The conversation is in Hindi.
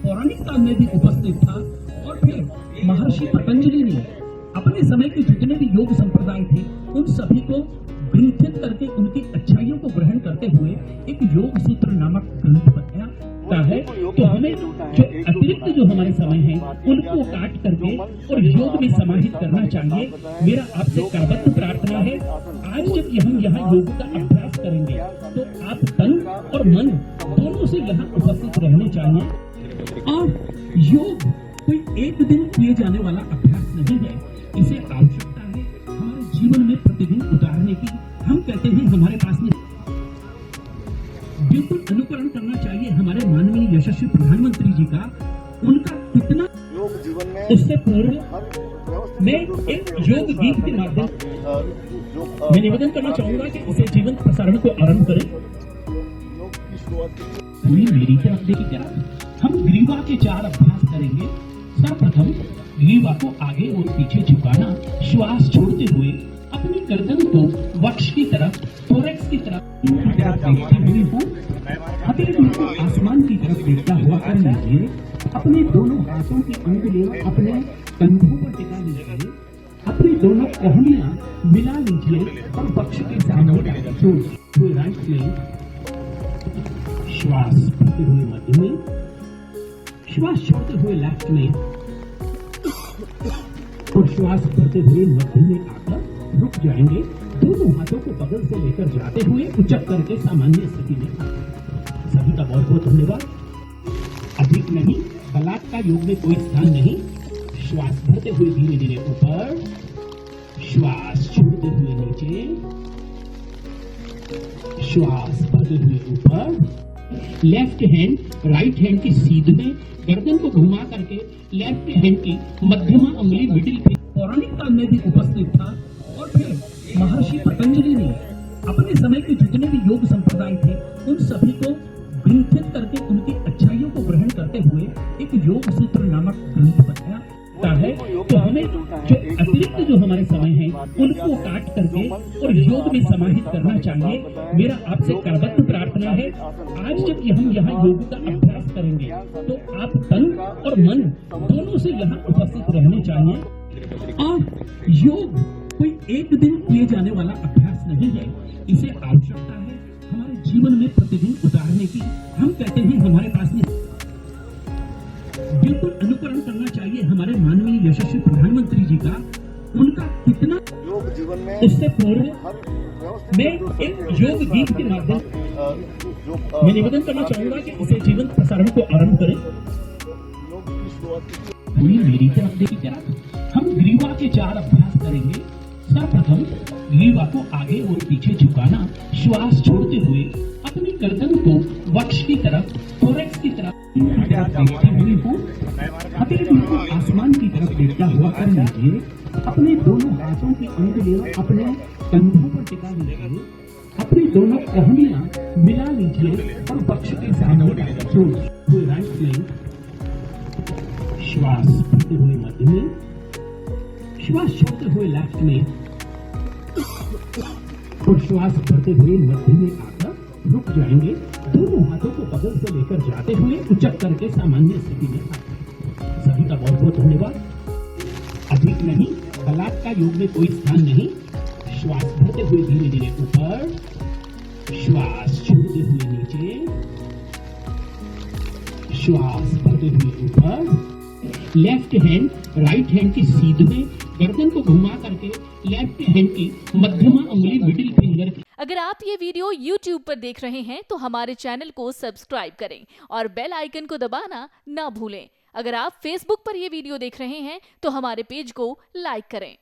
पौराणिक काल में भी उपस्थित था। और फिर महर्षि पतंजलि ने अपने समय के जितने भी योग संप्रदाय थे उन सभी को ग्रंथित करके उनकी अच्छाइयों को ग्रहण करते हुए एक योग सूत्र नामक ग्रंथ बनाया है। तो हमें जो अतिरिक्त जो हमारे समय है उनको काट करके और योग में समाहित करना चाहिए। मेरा आपसे करबद्ध प्रार्थना है, आज जब हम यहाँ योग का अभ्यास करेंगे तो आप तन और मन दोनों से यहाँ उपस्थित रहने चाहिए। और योग कोई एक दिन किए जाने वाला अभ्यास नहीं है, इसे आवश्यकता है हमारे जीवन में प्रतिदिन उतारने की। हम कहते हैं हमारे पास में बिल्कुल अनुकरण करना चाहिए हमारे माननीय यशस्वी प्रधानमंत्री जी का। उनका कितना योग जीवन में उससे पूर्व मैं एक योग गीत के माध्यम मैं निवेदन करना चाहूंगा कि इसे जीवन प्रसारण को आरंभ करें। योग की शुरुआत पूरी मेरी तरफ देखी तरफ हम ग्रीवा के 4 अभ्यास करेंगे। सर्वप्रथम ग्रीवा को आगे और पीछे झुकाना, श्वास छोड़ते हुए अपनी गर्दन को वक्ष की तरफ, थोरैक्स की तरफ देखते हुए हो। अभी बिल्कुल आसमान की तरफ देखता हुआ कर लीजिए। अपने दोनों हाथों की अंगुलियां अपने कंधों पर टिका लीजिए। अपनी दोनों कोहनियां मिला लीजिए और वक्ष के सामने छोड़ राइट में श्वास भरते हुए मध्य में, श्वास छोड़ते हुए लेफ्ट में और श्वास भरते हुए मध्य में आकर रुक जाएंगे। दोनों हाथों को बगल से लेकर जाते हुए उचक करके सामान्य स्थिति में आते। सभी का बहुत बहुत धन्यवाद। अधिक नहीं, बलात् का योग में कोई स्थान नहीं। श्वास भरते हुए धीरे धीरे ऊपर, श्वास छोड़ते हुए नीचे, श्वास भरते हुए ऊपर। लेफ्ट हैंड राइट हैंड की सीध में गर्दन को घुमा करके लेफ्ट हैंड की मध्यमा अंगुली मिडिल फिंगर पौराणिक काल में भी उपस्थित था। और फिर महर्षि पतंजलि ने अपने समय के जितने भी योग संप्रदाय थे उन सभी को ग्रंथित करके उनकी अच्छाइयों को ग्रहण करते हुए एक योग सूत्र नामक ग्रंथ बनाया है। तो हमें जो अतिरिक्त जो हमारे समय है उनको काट करके और योग में समाहित करना चाहिए। मेरा आपसे करबद्ध प्रार्थना है, आज जब हम यहाँ योग का अभ्यास करेंगे तो आप तन और मन दोनों से यहाँ उपस्थित रहने चाहिए। और योग कोई एक दिन किए जाने वाला अभ्यास नहीं है, इसे आवश्यकता है हमारे जीवन में प्रतिदिन उतारने की। हम कहते हैं हमारे पास में बिल्कुल अनुकरण करना चाहिए हमारे माननीय यशस्वी प्रधानमंत्री जी का। उनका कितना योग जीवन में उससे पूर्व मैं एक योग गीत के माध्यम मैं निवेदन करना चाहूंगा कि इसे जीवन प्रसारण को आरंभ करें। योग की शुरुआत पूरी मेरी तरफ देखी तरफ हम ग्रीवा के 4 अभ्यास करेंगे। सर्वप्रथम ग्रीवा को आगे और पीछे झुकाना, श्वास छोड़ते हुए अपनी गर्दन को वक्ष की तरफ, थोरैक्स की तरफ देखते हुए हो। अभी बिल्कुल आसमान की तरफ देखता हुआ कर लीजिए। अपने दोनों हाथों की अंगुलियां अपने कंधों पर टिका लीजिए। अपनी दोनों कोहनियां मिला लीजिए और वक्ष के सामने छोड़ राइट में श्वास भरते हुए मध्य में, श्वास छोड़ते हुए लेफ्ट में और श्वास भरते हुए मध्य में आकर रुक जाएंगे। दोनों हाथों को बगल से लेकर जाते हुए उचक करके सामान्य स्थिति में आते। सभी का बहुत बहुत धन्यवाद। अधिक नहीं, बलात् का योग में कोई स्थान नहीं। श्वास भरते हुए धीरे धीरे ऊपर, श्वास छोड़ते हुए नीचे, श्वास भरते हुए ऊपर। लेफ्ट हैंड राइट हैंड की सीध में गर्दन को घुमा करके लेफ्ट हैंड की मध्यमा अंगुली मिडिल फिंगर की। अगर आप ये वीडियो YouTube पर देख रहे हैं तो हमारे चैनल को सब्सक्राइब करें और बेल आइकन को दबाना ना भूलें। अगर आप Facebook पर ये वीडियो देख रहे हैं तो हमारे पेज को लाइक करें।